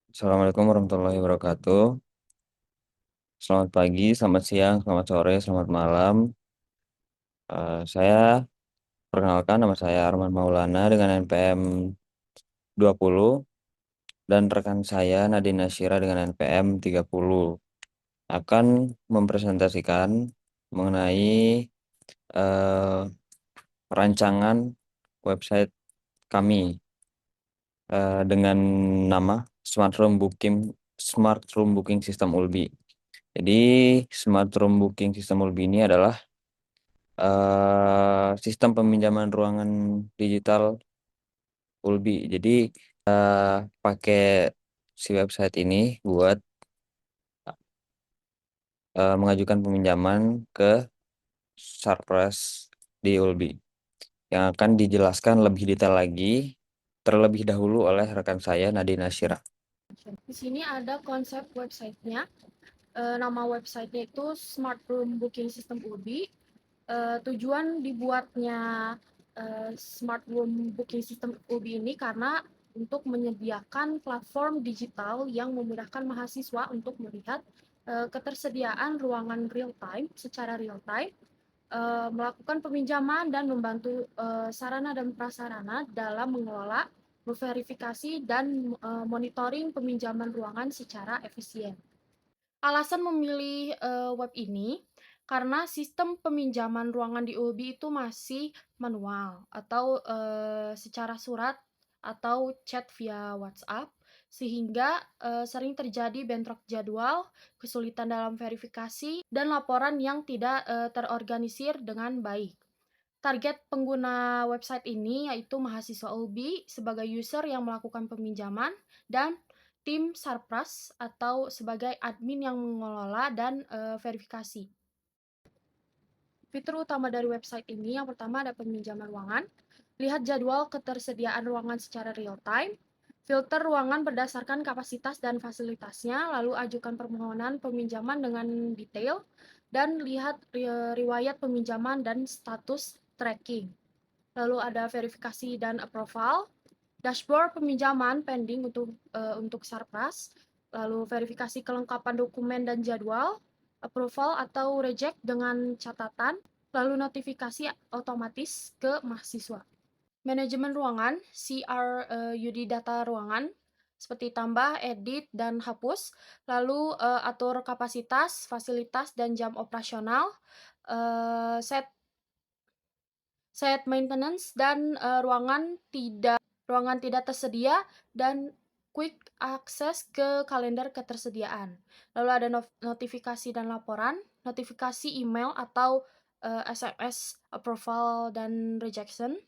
Assalamualaikum warahmatullahi wabarakatuh. Selamat pagi, selamat siang, selamat sore, selamat malam. Saya perkenalkan, nama saya Arman Maulana dengan NPM 20 dan rekan saya Nadine Nasyira dengan NPM 30 akan mempresentasikan mengenai eh, rancangan website kami dengan nama Smart Room Booking System Ulbi. Jadi Smart Room Booking System Ulbi ini adalah sistem peminjaman ruangan digital Ulbi. Jadi pakai si website ini buat mengajukan peminjaman ke Sarpras di Ulbi yang akan dijelaskan lebih detail lagi terlebih dahulu oleh rekan saya Nadine Nasyira. Di sini ada konsep websitenya. Nama websitenya itu Smart Room Booking System UBI. Tujuan dibuatnya Smart Room Booking System UBI ini karena untuk menyediakan platform digital yang memudahkan mahasiswa untuk melihat ketersediaan ruangan real time secara real time, melakukan peminjaman dan membantu sarana dan prasarana dalam mengelola, memverifikasi, dan monitoring peminjaman ruangan secara efisien. Alasan memilih web ini karena sistem peminjaman ruangan di ULBI itu masih manual atau secara surat atau chat via WhatsApp, sehingga sering terjadi bentrok jadwal, kesulitan dalam verifikasi, dan laporan yang tidak terorganisir dengan baik. Target pengguna website ini yaitu mahasiswa ULBI sebagai user yang melakukan peminjaman dan tim Sarpras atau sebagai admin yang mengelola dan verifikasi. Fitur utama dari website ini yang pertama ada peminjaman ruangan, lihat jadwal ketersediaan ruangan secara real time, filter ruangan berdasarkan kapasitas dan fasilitasnya, lalu ajukan permohonan peminjaman dengan detail, dan lihat riwayat peminjaman dan status tracking. Lalu ada verifikasi dan approval, dashboard peminjaman pending untuk Sarpras, lalu verifikasi kelengkapan dokumen dan jadwal, approval atau reject dengan catatan, lalu notifikasi otomatis ke mahasiswa. Manajemen ruangan, CRUD data ruangan, seperti tambah, edit, dan hapus, lalu atur kapasitas, fasilitas, dan jam operasional, set maintenance, dan ruangan tidak tersedia, dan quick access ke kalender ketersediaan. Lalu ada notifikasi dan laporan, notifikasi email atau SMS approval dan rejection.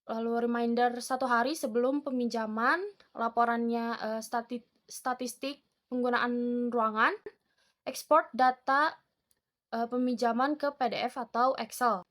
Lalu reminder 1 hari sebelum peminjaman, laporannya statistik penggunaan ruangan, ekspor data peminjaman ke PDF atau Excel.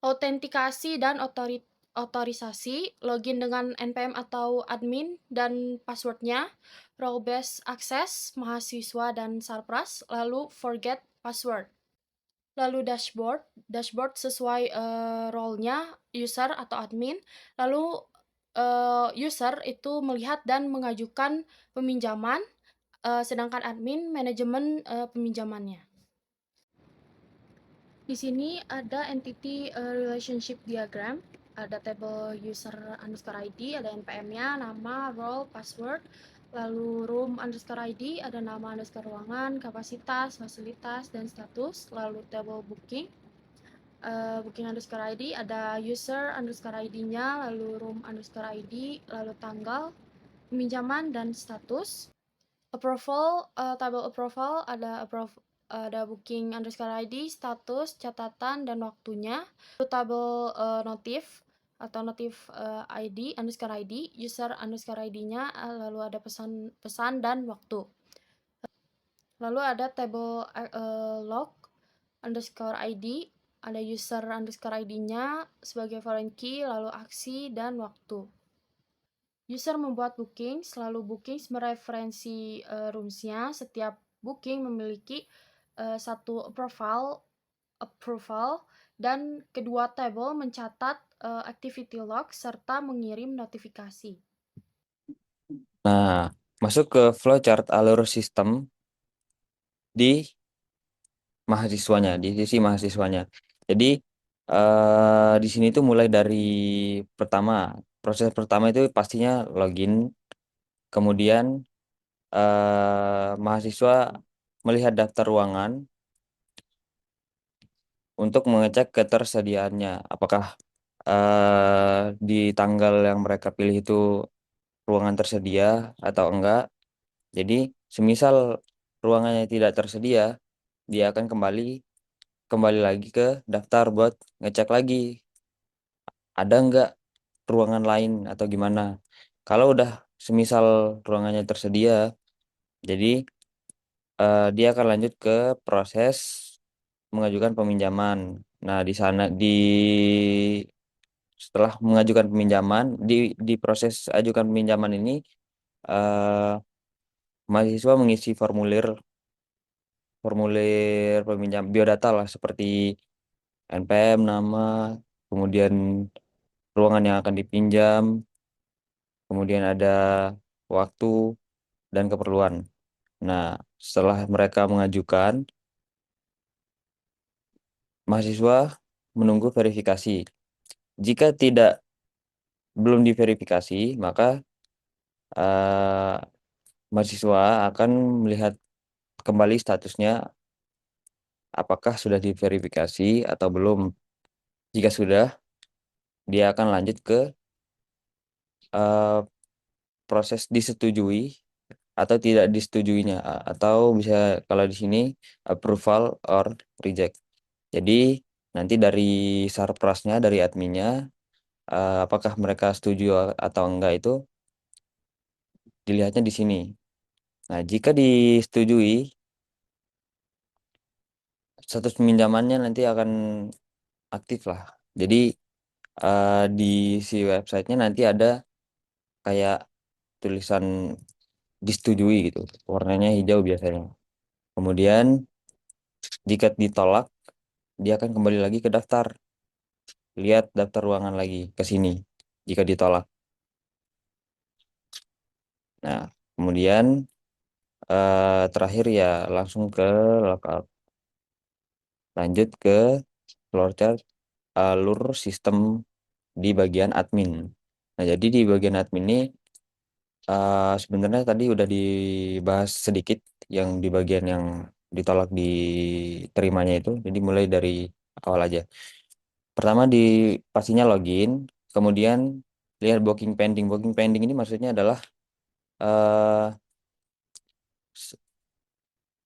Autentikasi dan otorisasi, login dengan NPM atau admin dan passwordnya, role-based access, mahasiswa dan Sarpras, lalu forget password. Lalu dashboard sesuai role-nya, user atau admin, lalu user itu melihat dan mengajukan peminjaman, sedangkan admin manajemen peminjamannya. Di sini ada entity relationship diagram, ada table user underscore ID, ada NPM-nya, nama, role, password, lalu room underscore ID, ada nama underscore ruangan, kapasitas, fasilitas, dan status, lalu table booking, booking underscore ID, ada user underscore ID-nya, lalu room underscore ID, lalu tanggal, peminjaman, dan status. Approval, table approval, ada booking underscore ID, status, catatan, dan waktunya. Tabel notif atau notif ID underscore ID, user underscore ID-nya, lalu ada pesan dan waktu. Lalu ada table log underscore ID, ada user underscore ID-nya sebagai foreign key, lalu aksi dan waktu. User membuat booking, selalu booking mereferensi rooms-nya. Setiap booking memiliki satu approval, dan kedua table mencatat activity log serta mengirim notifikasi. Nah, masuk ke flowchart alur sistem di mahasiswanya, di sisi mahasiswanya. Jadi di sini tuh mulai dari pertama, proses pertama itu pastinya login, kemudian mahasiswa melihat daftar ruangan untuk mengecek ketersediaannya, apakah di tanggal yang mereka pilih itu ruangan tersedia atau enggak. Jadi, semisal ruangannya tidak tersedia, dia akan kembali lagi ke daftar buat ngecek lagi ada enggak ruangan lain atau gimana. Kalau udah semisal ruangannya tersedia, jadi dia akan lanjut ke proses mengajukan peminjaman. Nah, di sana setelah mengajukan peminjaman di proses ajukan peminjaman ini eh, mahasiswa mengisi formulir formulir peminjam biodata lah seperti NPM, nama, kemudian ruangan yang akan dipinjam, kemudian ada waktu dan keperluan. Nah, setelah mereka mengajukan, mahasiswa menunggu verifikasi. Jika belum diverifikasi, maka eh, mahasiswa akan melihat kembali statusnya apakah sudah diverifikasi atau belum. Jika sudah, dia akan lanjut ke eh, proses disetujui atau tidak disetujuinya, atau bisa kalau di sini approval or reject. Jadi nanti dari sarprasnya, dari adminnya, apakah mereka setuju atau enggak itu dilihatnya di sini. Nah, jika disetujui, status peminjamannya nanti akan aktif lah. Jadi di si websitenya nanti ada kayak tulisan disetujui gitu, warnanya hijau biasanya. Kemudian jika ditolak, dia akan kembali lagi ke daftar. Lihat daftar ruangan lagi ke sini jika ditolak. Nah, kemudian terakhir ya langsung ke lockout. Lanjut ke flowchart alur sistem di bagian admin. Nah, jadi di bagian admin ini sebenarnya tadi udah dibahas sedikit yang di bagian yang ditolak diterimanya itu. Jadi mulai dari awal aja. Pertama pastinya login, kemudian lihat booking pending. Booking pending ini maksudnya adalah eh, s-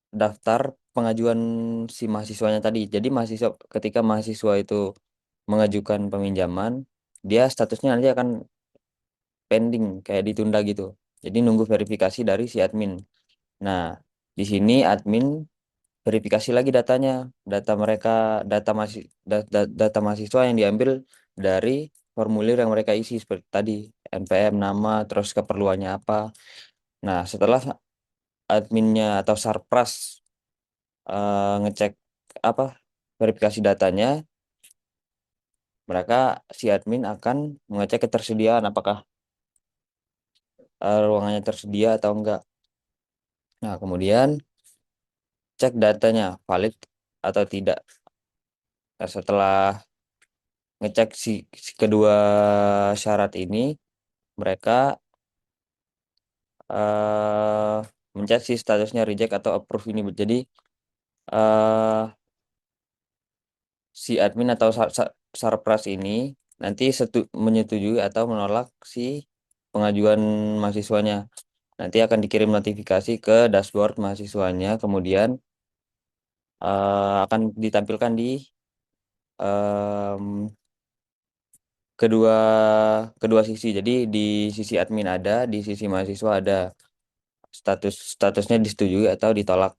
daftar pengajuan si mahasiswanya tadi. Jadi ketika mahasiswa itu mengajukan peminjaman, dia statusnya nanti akan pending kayak ditunda gitu. Jadi nunggu verifikasi dari si admin. Nah, di sini admin verifikasi lagi datanya, data mereka, data mahasiswa yang diambil dari formulir yang mereka isi seperti tadi, NPM, nama, terus keperluannya apa. Nah, setelah adminnya atau Sarpras ngecek apa verifikasi datanya, mereka si admin akan mengecek ketersediaan apakah ruangannya tersedia atau enggak. Nah, kemudian cek datanya valid atau tidak. Nah, setelah ngecek si kedua syarat ini, mereka eh mencet si statusnya reject atau approve ini. Jadi eh si admin atau Sarpras ini nanti menyetujui atau menolak si pengajuan mahasiswanya. Nanti akan dikirim notifikasi ke dashboard mahasiswanya, kemudian akan ditampilkan di em, kedua kedua sisi. Jadi di sisi admin ada, di sisi mahasiswa ada statusnya disetujui atau ditolak.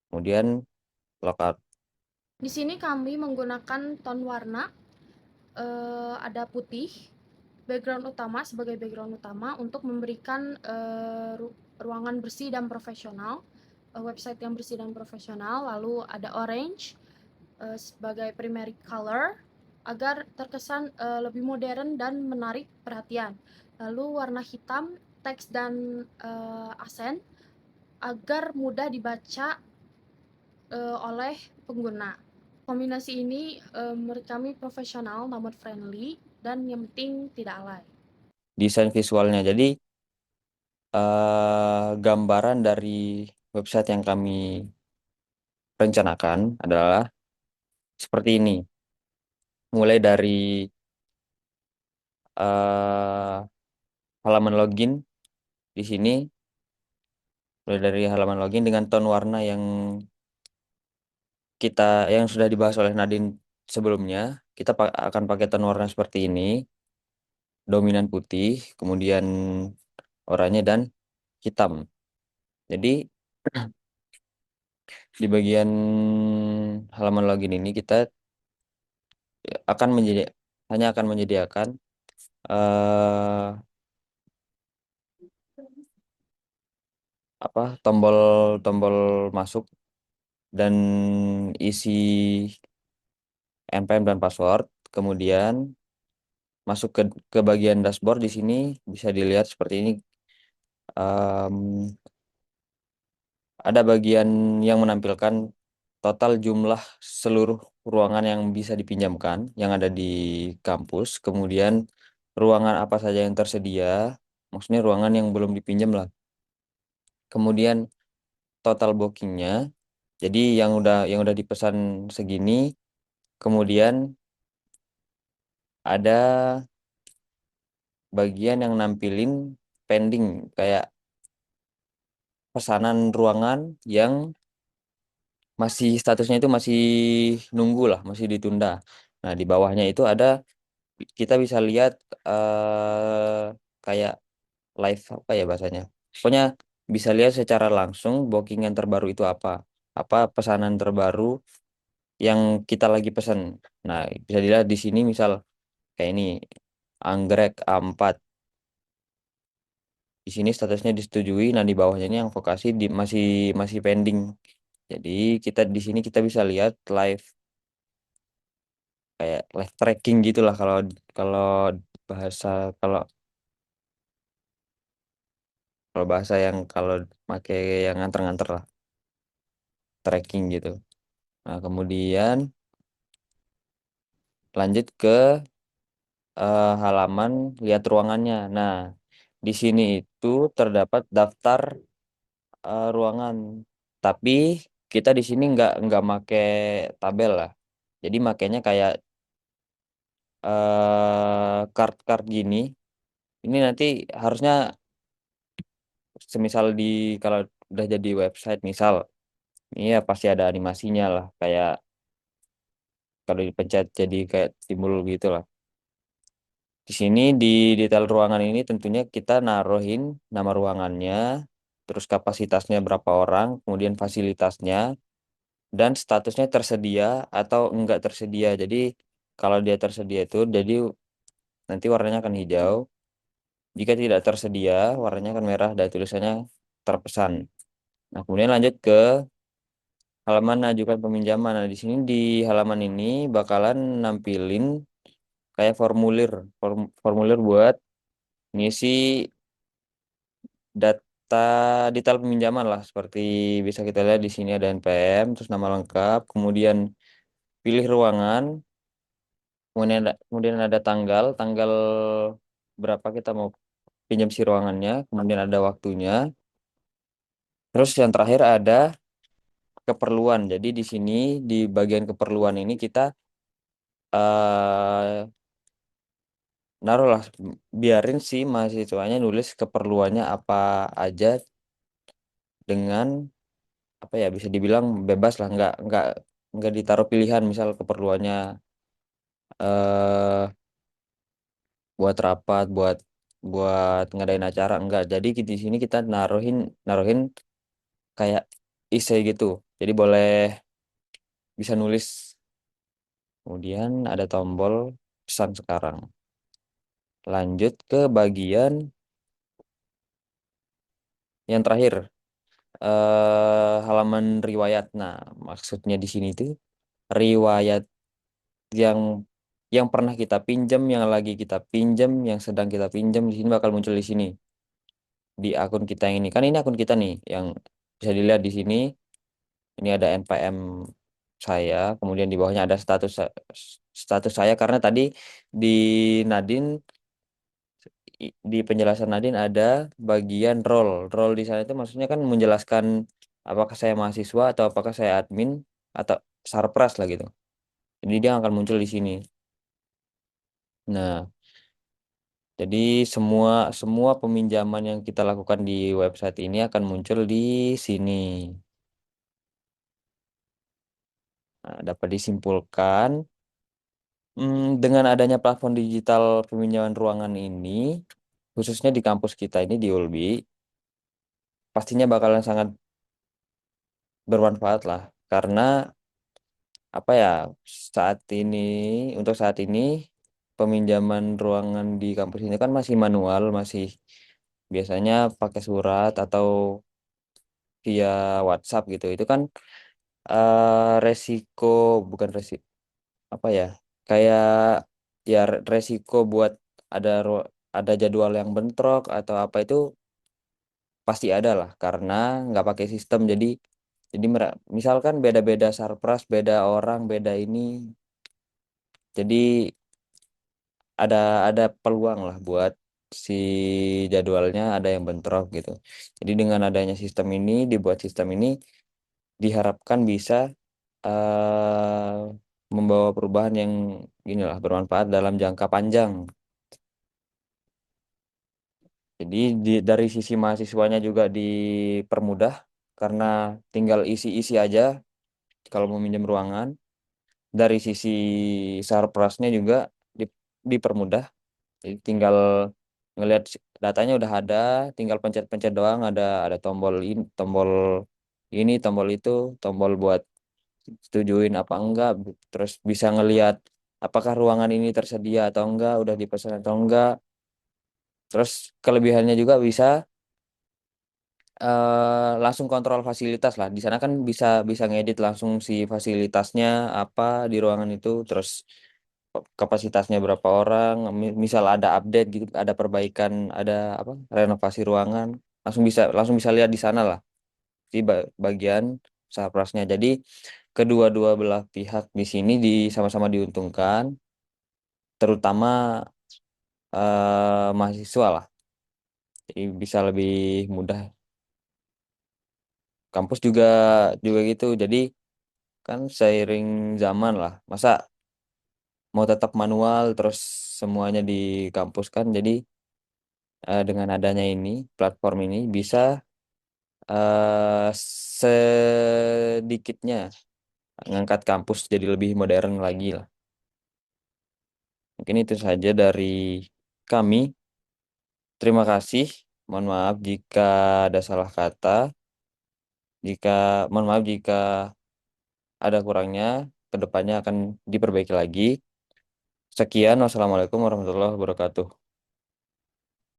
Kemudian lockout. Di sini kami menggunakan tone warna, ada putih, background utama sebagai background utama untuk memberikan ruangan bersih dan profesional, website yang bersih dan profesional. Lalu ada orange sebagai primary color agar terkesan lebih modern dan menarik perhatian. Lalu warna hitam teks dan aksen agar mudah dibaca oleh pengguna. Kombinasi ini menurut kami profesional namun friendly dan yang penting tidak alay. Desain visualnya. Jadi gambaran dari website yang kami rencanakan adalah seperti ini. Mulai dari eh, halaman login di sini, mulai dari halaman login dengan tone warna kita yang sudah dibahas oleh Nadine sebelumnya, kita akan pakai tone warna seperti ini, dominan putih, kemudian oranye dan hitam. Jadi di bagian halaman login ini kita akan menjadi hanya akan menyediakan eh, apa tombol-tombol masuk dan isi npm dan password. Kemudian masuk ke bagian dashboard di sini bisa dilihat seperti ini. Em, ada bagian yang menampilkan total jumlah seluruh ruangan yang bisa dipinjamkan yang ada di kampus. Kemudian ruangan apa saja yang tersedia, maksudnya ruangan yang belum dipinjam lah. Kemudian total bookingnya, jadi yang udah dipesan segini. Kemudian ada bagian yang nampilin pending kayak pesanan ruangan yang masih statusnya itu masih nunggu lah, masih ditunda. Nah, di bawahnya itu ada kita bisa lihat kayak live apa ya bahasanya. Pokoknya bisa lihat secara langsung booking yang terbaru itu apa. Apa pesanan terbaru yang kita lagi pesan. Nah, bisa dilihat di sini misal kayak ini anggrek A4. Di sini statusnya disetujui, nah di bawahnya ini yang vokasi masih masih pending. Jadi kita di sini kita bisa lihat live kayak live tracking gitulah kalau kalau bahasa kalau kalau bahasa yang kalau pakai yang nganter-nganter lah tracking gitu. Nah, kemudian lanjut ke halaman lihat ruangannya. Nah, di sini itu terdapat daftar ruangan. Tapi kita di sini nggak make tabel lah. Jadi makanya kayak card-card gini. Ini nanti harusnya semisal kalau udah jadi website misal, ini ya pasti ada animasinya lah. Kayak kalau dipencet jadi kayak timbul gitu lah. Di sini di detail ruangan ini tentunya kita naruhin nama ruangannya, terus kapasitasnya berapa orang, kemudian fasilitasnya, dan statusnya tersedia atau enggak tersedia. Jadi kalau dia tersedia itu jadi nanti warnanya akan hijau. Jika tidak tersedia, warnanya akan merah dan tulisannya terpesan. Nah, kemudian lanjut ke halaman ajukan peminjaman. Nah, di sini di halaman ini bakalan nampilin kayak formulir buat ngisi data detail peminjaman lah seperti bisa kita lihat di sini ada NPM terus nama lengkap kemudian pilih ruangan kemudian ada tanggal berapa kita mau pinjam si ruangannya kemudian ada waktunya terus yang terakhir ada keperluan jadi di sini di bagian keperluan ini kita eh naruh lah biarin si mahasiswanya nulis keperluannya apa aja dengan apa ya bisa dibilang bebas lah nggak ditaruh pilihan misal keperluannya eh buat rapat buat buat ngadain acara enggak jadi di sini kita naruhin naruhin kayak isi gitu jadi boleh bisa nulis kemudian ada tombol pesan sekarang lanjut ke bagian yang terakhir halaman riwayat nah maksudnya di sini tuh riwayat yang yang pernah kita pinjam, yang lagi kita pinjam, yang sedang kita pinjam di sini bakal muncul di sini. di akun kita yang ini. Kan ini akun kita nih yang bisa dilihat di sini. Ini ada NPM saya, kemudian di bawahnya ada status saya karena tadi di Nadine di penjelasan Nadine ada bagian role. Role di sana itu maksudnya kan menjelaskan apakah saya mahasiswa atau apakah saya admin atau sarpras lah gitu. Jadi dia akan muncul di sini. Nah, jadi semua semua peminjaman yang kita lakukan di website ini akan muncul di sini. Nah, dapat disimpulkan, dengan adanya platform digital peminjaman ruangan ini, khususnya di kampus kita ini di Ulbi, pastinya bakalan sangat bermanfaat lah. Karena apa ya, saat ini, untuk saat ini, peminjaman ruangan di kampus ini kan masih manual, masih biasanya pakai surat atau via WhatsApp gitu. Itu kan resiko, bukan resiko, apa ya, kayak ya resiko buat ada ada jadwal yang bentrok atau apa itu pasti ada lah karena nggak pakai sistem. Jadi misalkan beda-beda sarpras, beda orang, beda ini, jadi ada ada peluang lah buat si jadwalnya ada yang bentrok gitu. Jadi dengan adanya sistem ini, dibuat sistem ini diharapkan bisa membawa perubahan yang inilah bermanfaat dalam jangka panjang. Jadi dari sisi mahasiswanya juga dipermudah karena tinggal isi-isi aja kalau mau minjem ruangan. Dari sisi sarprasnya juga di- dipermudah. Jadi tinggal ngelihat datanya udah ada, tinggal pencet-pencet doang, ada tombol ini, tombol itu, tombol buat setujuin apa enggak, terus bisa ngelihat apakah ruangan ini tersedia atau enggak, udah dipesan atau enggak. Terus kelebihannya juga bisa langsung kontrol fasilitas lah. Di sana kan bisa bisa ngedit langsung si fasilitasnya apa di ruangan itu, terus kapasitasnya berapa orang, misal ada update gitu, ada perbaikan, ada apa renovasi ruangan, langsung bisa lihat di sana lah di bagian saprasnya. Jadi kedua-dua belah pihak di sini sama-sama diuntungkan, terutama mahasiswa lah. Jadi bisa lebih mudah. Kampus juga juga gitu. Jadi kan seiring zaman lah. Masa mau tetap manual terus semuanya di kampus kan. Jadi dengan adanya ini platform ini bisa sedikitnya ngangkat kampus jadi lebih modern lagi lah. Mungkin itu saja dari kami. Terima kasih. Mohon maaf jika ada salah kata. Jika mohon maaf jika ada kurangnya, kedepannya akan diperbaiki lagi. Sekian, wassalamualaikum warahmatullahi wabarakatuh.